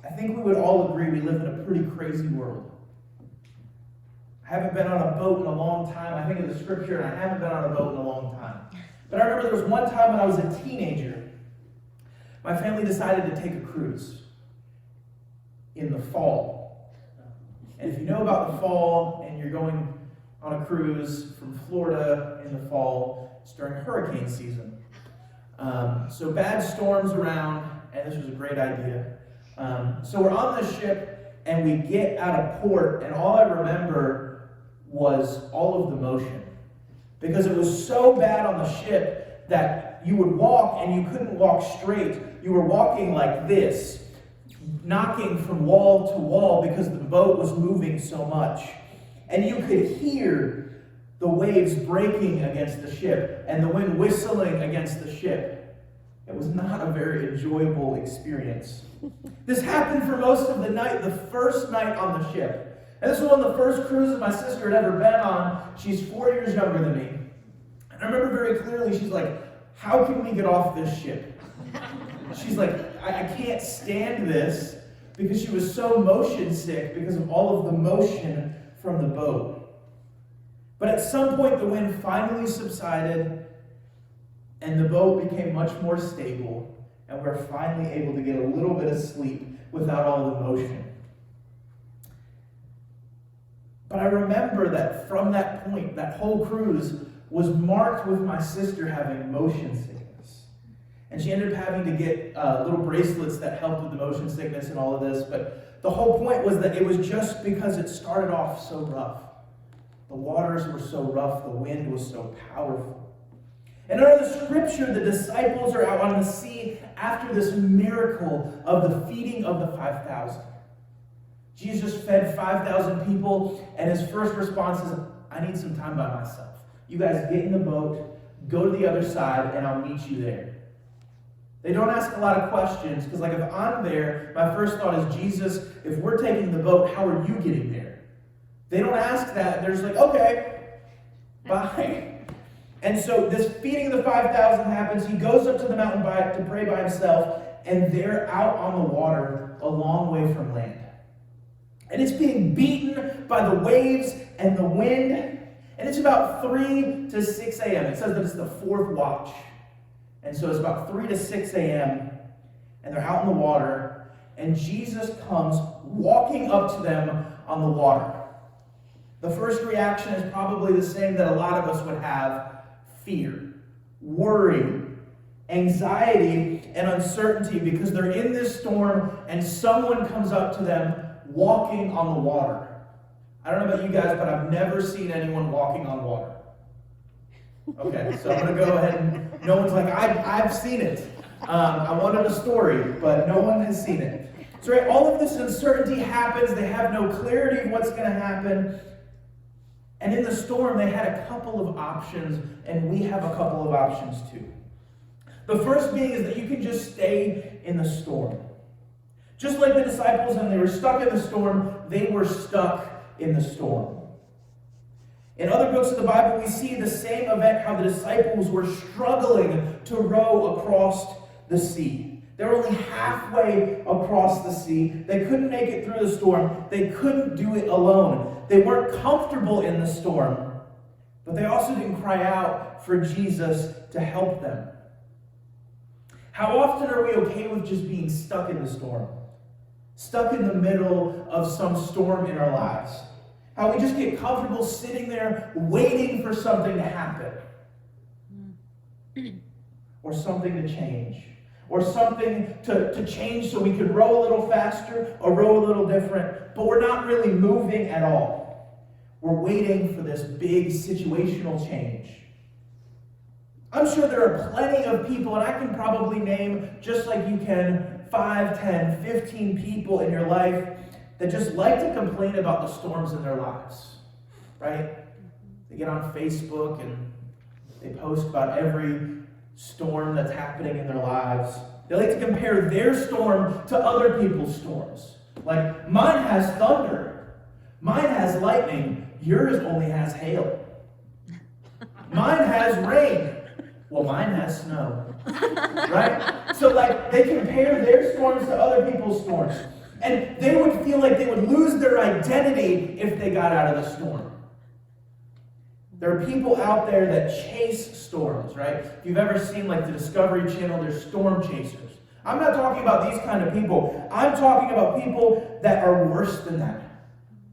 I think we would all agree we live in a pretty crazy world. I haven't been on a boat in a long time. I think of the scripture, and I haven't been on a boat in a long time. But I remember there was one time when I was a teenager, my family decided to take a cruise in the fall. And if you know about the fall and you're going on a cruise from Florida in the fall, it's during hurricane season. So bad storms around, and this was a great idea. So we're on the ship, and we get out of port, and all I remember was all of the motion. Because it was so bad on the ship that you would walk, and you couldn't walk straight. You were walking like this, knocking from wall to wall because the boat was moving so much. And you could hear the waves breaking against the ship and the wind whistling against the ship. It was not a very enjoyable experience. This happened for most of the night, the first night on the ship. And this was one of the first cruises my sister had ever been on. She's 4 years younger than me. And I remember very clearly, she's like, how can we get off this ship? She's like, I can't stand this, because she was so motion sick because of all of the motion from the boat. But at some point, the wind finally subsided, and the boat became much more stable, and we're finally able to get a little bit of sleep without all the motion. But I remember that from that point, that whole cruise was marked with my sister having motion sickness. And she ended up having to get little bracelets that helped with the motion sickness and all of this. But the whole point was that it was just because it started off so rough. The waters were so rough, the wind was so powerful. And under the scripture, the disciples are out on the sea after this miracle of the feeding of the 5,000. Jesus fed 5,000 people, and his first response is, I need some time by myself. You guys get in the boat, go to the other side, and I'll meet you there. They don't ask a lot of questions, because like if I'm there, my first thought is, Jesus, if we're taking the boat, how are you getting there? They don't ask that. They're just like, okay, bye. And so this feeding of the 5,000 happens. He goes up to the mountain to pray by himself, and they're out on the water a long way from land. And it's being beaten by the waves and the wind, and it's about 3 to 6 a.m. It says that it's the fourth watch. And so it's about 3 to 6 a.m., and they're out in the water, and Jesus comes walking up to them on the water. The first reaction is probably the same that a lot of us would have: fear, worry, anxiety, and uncertainty, because they're in this storm and someone comes up to them walking on the water. I don't know about you guys, but I've never seen anyone walking on water. Okay, so I'm going to go ahead and no one's like, I've seen it. I wanted a story, but no one has seen it. So right, all of this uncertainty happens. They have no clarity of what's going to happen. And in the storm, they had a couple of options, and we have a couple of options too. The first being is that you can just stay in the storm. Just like the disciples, when they were stuck in the storm, they were stuck in the storm. In other books of the Bible, we see the same event, how the disciples were struggling to row across the sea. They were only halfway across the sea. They couldn't make it through the storm. They couldn't do it alone. They weren't comfortable in the storm, but they also didn't cry out for Jesus to help them. How often are we okay with just being stuck in the storm? Stuck in the middle of some storm in our lives? How we just get comfortable sitting there waiting for something to happen. Or something to change. Or something to change so we could row a little faster or row a little different. But we're not really moving at all. We're waiting for this big situational change. I'm sure there are plenty of people, and I can probably name, just like you can, 5, 10, 15 people in your life that just like to complain about the storms in their lives, right? They get on Facebook and they post about every storm that's happening in their lives. They like to compare their storm to other people's storms. Like, mine has thunder. Mine has lightning. Yours only has hail. Mine has rain. Well, mine has snow. Right? So, like, they compare their storms to other people's storms. And they would feel like they would lose their identity if they got out of the storm. There are people out there that chase storms, right? If you've ever seen like the Discovery Channel, there's storm chasers. I'm not talking about these kind of people. I'm talking about people that are worse than that.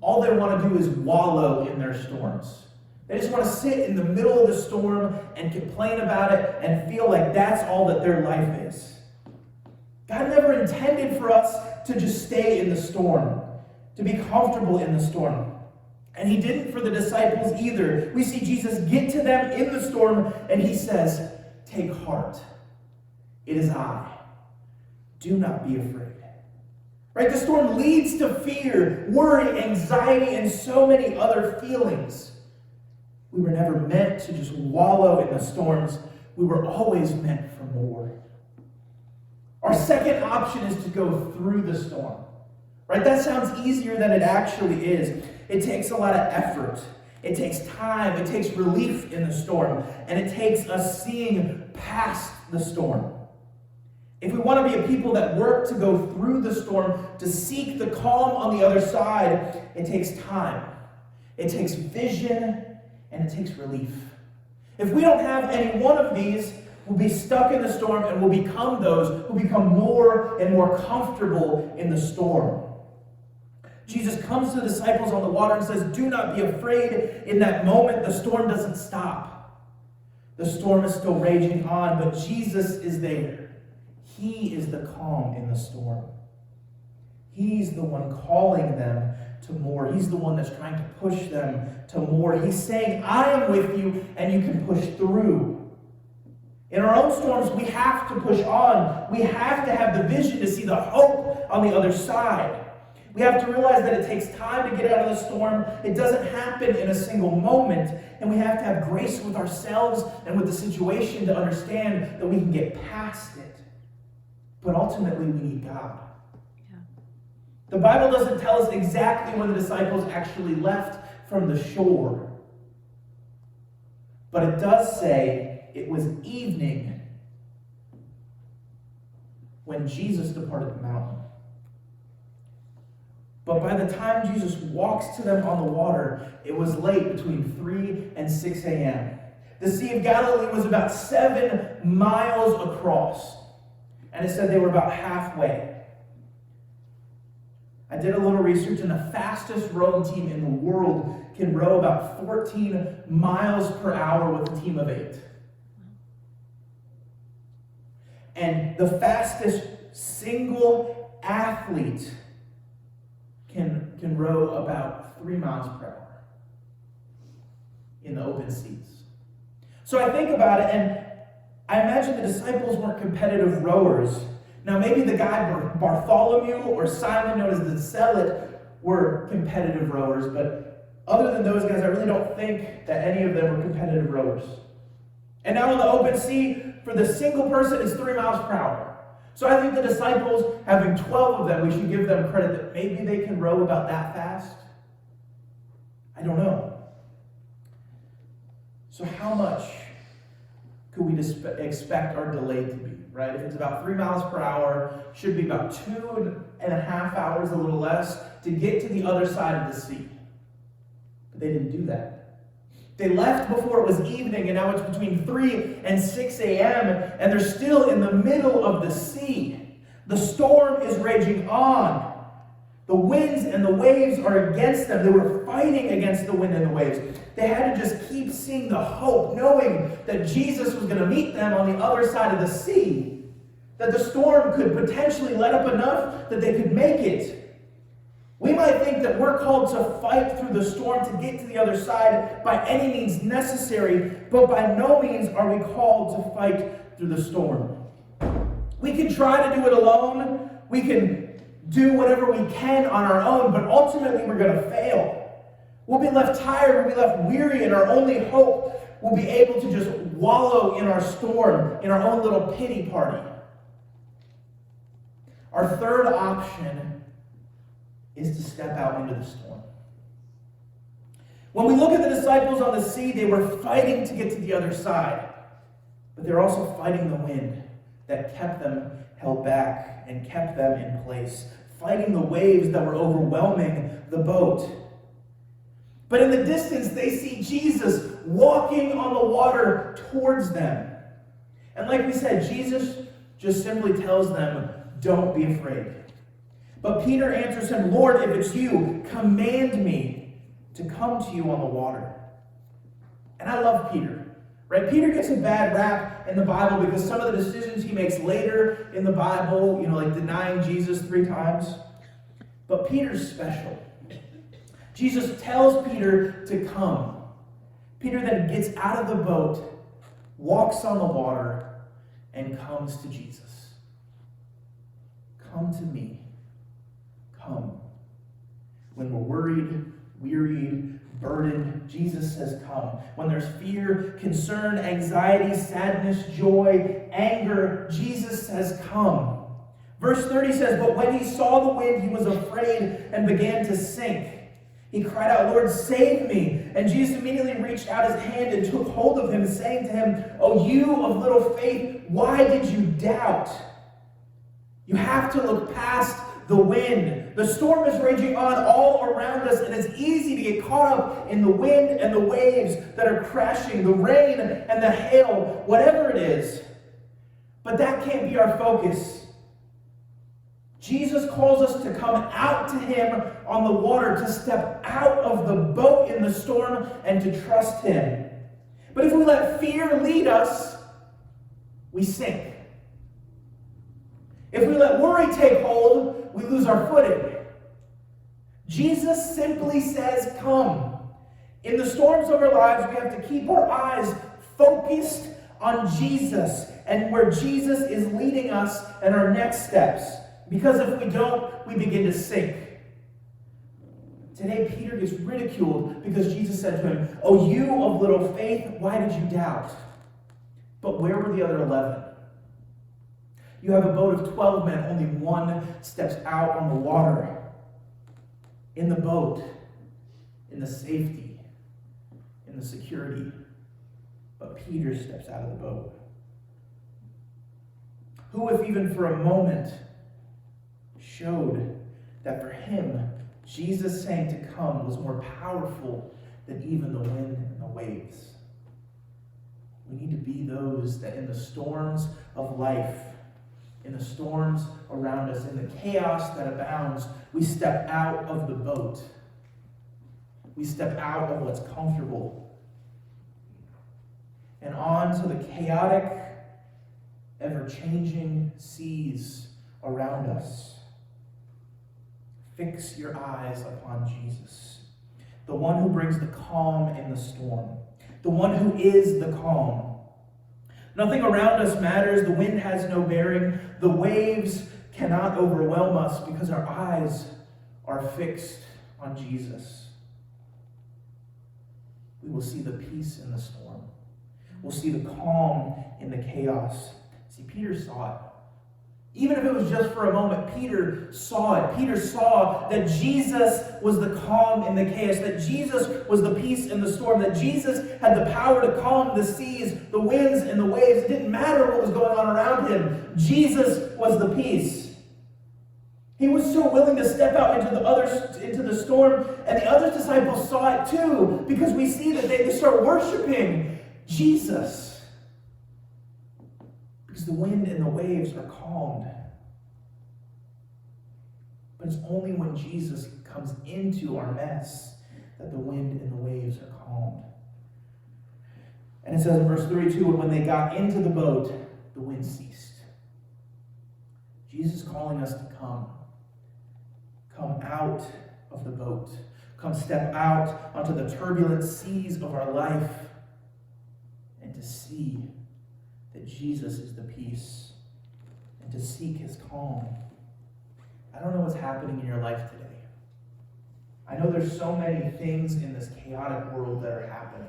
All they want to do is wallow in their storms. They just want to sit in the middle of the storm and complain about it and feel like that's all that their life is. God never intended for us to just stay in the storm, to be comfortable in the storm. And he didn't for the disciples either. We see Jesus get to them in the storm and he says, "Take heart. It is I. Do not be afraid." Right? The storm leads to fear, worry, anxiety, and so many other feelings. We were never meant to just wallow in the storms. We were always meant for more. Our second option is to go through the storm. Right? That sounds easier than it actually is. It takes a lot of effort. It takes time. It takes relief in the storm. And it takes us seeing past the storm. If we want to be a people that work to go through the storm, to seek the calm on the other side, it takes time. It takes vision, and it takes relief. If we don't have any one of these, we'll be stuck in the storm and we'll become those who become more and more comfortable in the storm. Jesus comes to the disciples on the water and says, "Do not be afraid." In that moment, the storm doesn't stop. The storm is still raging on, but Jesus is there. He is the calm in the storm. He's the one calling them to more. He's the one that's trying to push them to more. He's saying, "I am with you, and you can push through." In our own storms, we have to push on. We have to have the vision to see the hope on the other side. We have to realize that it takes time to get out of the storm. It doesn't happen in a single moment. And we have to have grace with ourselves and with the situation to understand that we can get past it. But ultimately, we need God. Yeah. The Bible doesn't tell us exactly when the disciples actually left from the shore. But it does say it was evening when Jesus departed the mountain. But by the time Jesus walks to them on the water, it was late, between 3 and 6 a.m. The Sea of Galilee was about 7 miles across. And it said they were about halfway. I did a little research, and the fastest rowing team in the world can row about 14 miles per hour with a team of 8. And the fastest single athlete can row about 3 miles per hour in the open seas. So I think about it, and I imagine the disciples weren't competitive rowers. Now, maybe the guy Bartholomew or Simon, known as the Zealot, were competitive rowers, but other than those guys, I really don't think that any of them were competitive rowers. And now in the open sea, for the single person, it's 3 miles per hour. So I think the disciples, having 12 of them, we should give them credit that maybe they can row about that fast. I don't know. So how much could we expect our delay to be, right? If it's about 3 miles per hour, should be about 2.5 hours, a little less, to get to the other side of the sea. But they didn't do that. They left before it was evening, and now it's between 3 and 6 a.m., and they're still in the middle of the sea. The storm is raging on. The winds and the waves are against them. They were fighting against the wind and the waves. They had to just keep seeing the hope, knowing that Jesus was going to meet them on the other side of the sea. That the storm could potentially let up enough that they could make it. We might think that we're called to fight through the storm to get to the other side by any means necessary, but by no means are we called to fight through the storm. We can try to do it alone. We can do whatever we can on our own, but ultimately we're going to fail. We'll be left tired, we'll be left weary, and our only hope will be able to just wallow in our storm, in our own little pity party. Our third option is to step out into the storm. When we look at the disciples on the sea, they were fighting to get to the other side, but they're also fighting the wind that kept them held back and kept them in place, fighting the waves that were overwhelming the boat. But in the distance, they see Jesus walking on the water towards them. And like we said, Jesus just simply tells them, don't be afraid. But Peter answers him, Lord, if it's you, command me to come to you on the water. And I love Peter, right? Peter gets a bad rap in the Bible because some of the decisions he makes later in the Bible, like denying Jesus 3 times. But Peter's special. Jesus tells Peter to come. Peter then gets out of the boat, walks on the water, and comes to Jesus. Come to me. Come. When we're worried, wearied, burdened, Jesus says come. When there's fear, concern, anxiety, sadness, joy, anger, Jesus says come. Verse 30 says, but when he saw the wind, he was afraid and began to sink. He cried out, Lord, save me. And Jesus immediately reached out his hand and took hold of him, saying to him, O you of little faith, why did you doubt? You have to look past the wind. The storm is raging on all around us, and it's easy to get caught up in the wind and the waves that are crashing, the rain and the hail, whatever it is. But that can't be our focus. Jesus calls us to come out to him on the water, to step out of the boat in the storm and to trust him. But if we let fear lead us, we sink. If we let worry take hold, we lose our footing. Jesus simply says, come. In the storms of our lives, we have to keep our eyes focused on Jesus and where Jesus is leading us and our next steps. Because if we don't, we begin to sink. Today, Peter gets ridiculed because Jesus said to him, "Oh, you of little faith, why did you doubt?" But where were the other 11? You have a boat of 12 men, only one steps out on the water. In the boat, in the safety, in the security. But Peter steps out of the boat. Who, if even for a moment, showed that for him, Jesus saying to come was more powerful than even the wind and the waves. We need to be those that in the storms of life, in the storms around us, in the chaos that abounds, we step out of the boat. We step out of what's comfortable and on to the chaotic, ever-changing seas around us. Fix your eyes upon Jesus, the one who brings the calm in the storm, the one who is the calm. Nothing around us matters. The wind has no bearing. The waves cannot overwhelm us because our eyes are fixed on Jesus. We will see the peace in the storm. We'll see the calm in the chaos. See, Peter saw it. Even if it was just for a moment, Peter saw it. Peter saw that Jesus was the calm in the chaos, that Jesus was the peace in the storm, that Jesus had the power to calm the seas, the winds, and the waves. It didn't matter what was going on around him. Jesus was the peace. He was so willing to step out into the storm, and the other disciples saw it too, because we see that they start worshiping Jesus. Because the wind and the waves are calmed. But it's only when Jesus comes into our mess that the wind and the waves are calmed. And it says in verse 32, and when they got into the boat, the wind ceased. Jesus is calling us to come. Come out of the boat. Come step out onto the turbulent seas of our life and to see that Jesus is the peace and to seek his calm. I don't know what's happening in your life today. I know there's so many things in this chaotic world that are happening.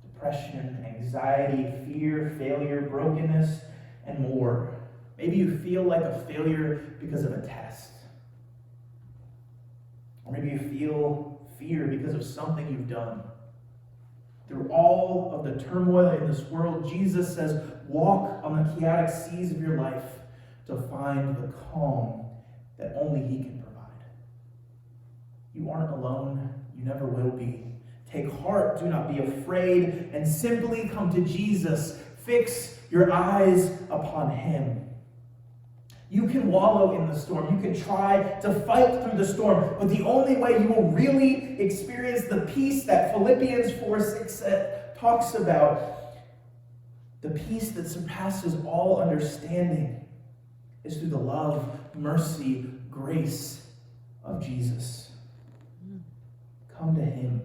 Depression, anxiety, fear, failure, brokenness, and more. Maybe you feel like a failure because of a test. Or maybe you feel fear because of something you've done. Through all of the turmoil in this world, Jesus says, walk on the chaotic seas of your life. to find the calm that only He can provide. You aren't alone. You never will be. Take heart. Do not be afraid. And simply come to Jesus. Fix your eyes upon Him. You can wallow in the storm. You can try to fight through the storm. But the only way you will really experience the peace that Philippians 4:6 talks about, the peace that surpasses all understanding, is through the love, mercy, grace of Jesus. Come to Him.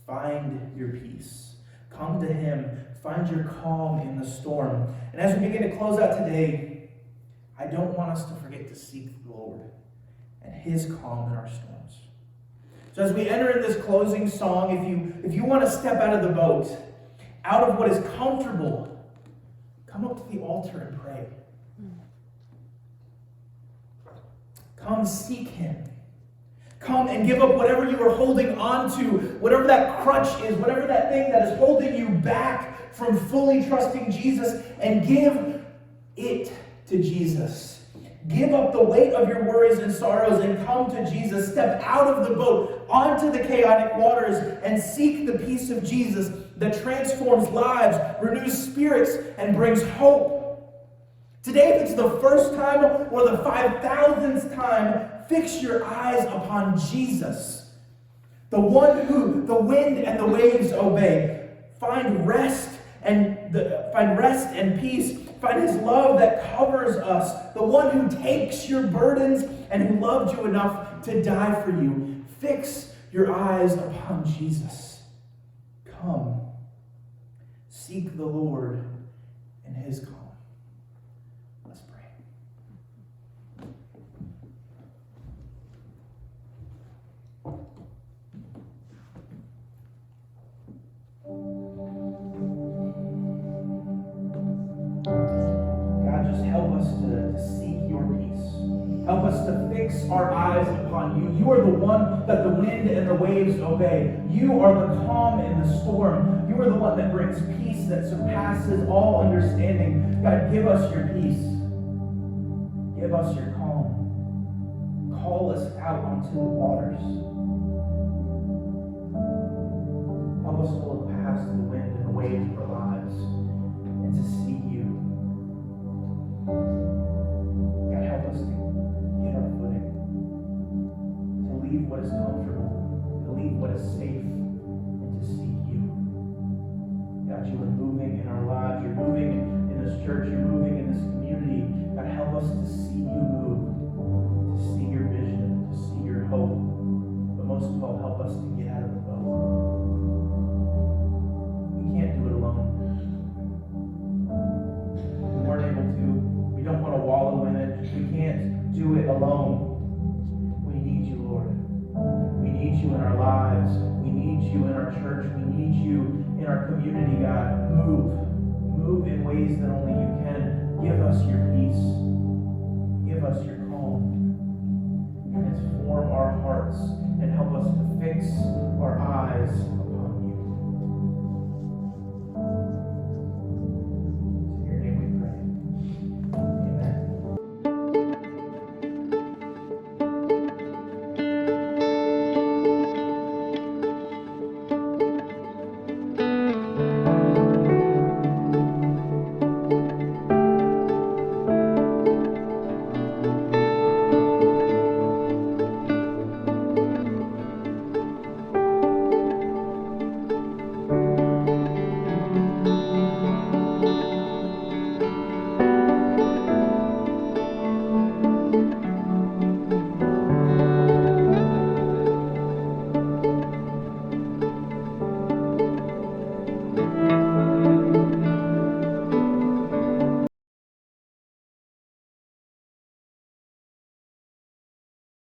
Find your peace. Come to Him. Find your calm in the storm. And as we begin to close out today, I don't want us to forget to seek the Lord and His calm in our storms. So as we enter in this closing song, if you want to step out of the boat, out of what is comfortable, come up to the altar and pray. Come seek Him. Come and give up whatever you are holding on to, whatever that crutch is, whatever that thing that is holding you back from fully trusting Jesus, and give it to Jesus. Give up the weight of your worries and sorrows and come to Jesus. Step out of the boat onto the chaotic waters and seek the peace of Jesus that transforms lives, renews spirits, and brings hope. Today, if it's the first time or the 5,000th time, fix your eyes upon Jesus, the one who the wind and the waves obey. Find rest and peace. Find His love that covers us, the one who takes your burdens and who loved you enough to die for you. Fix your eyes upon Jesus. Come, seek the Lord and His calm. Let's pray. Help us to seek your peace. Help us to fix our eyes upon you. You are the one that the wind and the waves obey. You are the calm in the storm. You are the one that brings peace that surpasses all understanding. God, give us your peace. Give us your calm. Call us out onto the waters. Help us to look past the wind and the waves of our lives and to see you. God, help us to get our footing, to leave what is comfortable, to leave what is safe, and to seek you. God, you are moving in our lives. You're moving in this church. You're moving in this community. God, help us to see you move, to see your vision, to see your hope. But most of all, help us to get out of the boat. We can't do it alone. We weren't able to. We don't want to wallow in it. We can't do it alone. We need you, Lord. We need you in our lives. We need you in our church. We need you in our community, God. Move in ways that only you can. Give us your peace.